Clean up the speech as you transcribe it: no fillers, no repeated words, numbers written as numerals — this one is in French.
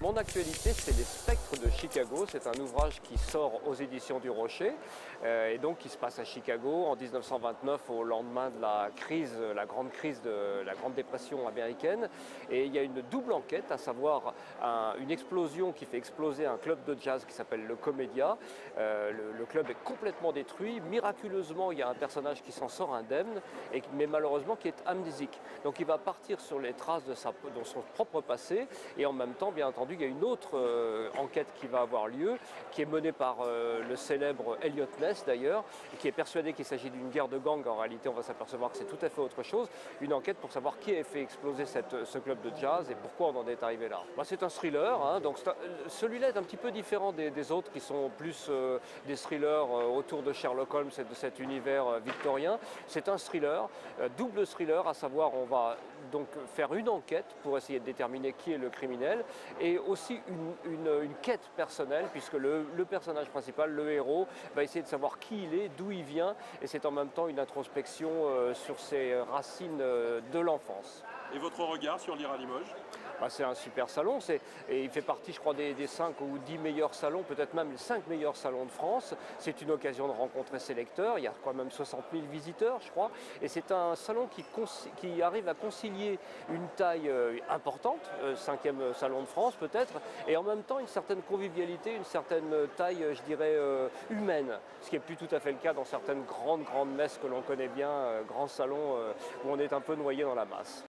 Mon actualité, c'est Les Spectres de Chicago. C'est un ouvrage qui sort aux éditions du Rocher et donc qui se passe à Chicago en 1929 au lendemain de la crise, la grande crise de la Grande Dépression américaine. Et il y a une double enquête, à savoir une explosion qui fait exploser un club de jazz qui s'appelle le Comédia. Le club est complètement détruit. Miraculeusement, il y a un personnage qui s'en sort indemne, mais malheureusement qui est amnésique. Donc il va partir sur les traces de son propre passé et en même temps, bien entendu, il y a une autre enquête qui va avoir lieu, qui est menée par le célèbre Elliot Ness d'ailleurs, qui est persuadé qu'il s'agit d'une guerre de gang. En réalité, on va s'apercevoir que c'est tout à fait autre chose. Une enquête pour savoir qui a fait exploser ce club de jazz et pourquoi on en est arrivé là. C'est un thriller, hein, donc celui-là est un petit peu différent des autres qui sont plus des thrillers autour de Sherlock Holmes et de cet univers victorien. C'est un thriller, double thriller, à savoir on va donc faire une enquête pour essayer de déterminer qui est le criminel et aussi une quête personnelle puisque le personnage principal, le héros, va essayer de savoir qui il est, d'où il vient et c'est en même temps une introspection sur ses racines de l'enfance. Et votre regard sur l'IRA Limoges? C'est un super salon, et il fait partie, je crois, des 5 ou 10 meilleurs salons, peut-être même les 5 meilleurs salons de France. C'est une occasion de rencontrer ses lecteurs, il y a quand même 60 000 visiteurs, je crois, et c'est un salon qui arrive à concilier une taille importante, 5e salon de France peut-être, et en même temps une certaine convivialité, une certaine taille, je dirais, humaine, ce qui n'est plus tout à fait le cas dans certaines grandes messes que l'on connaît bien, grands salons où on est un peu noyé dans la masse.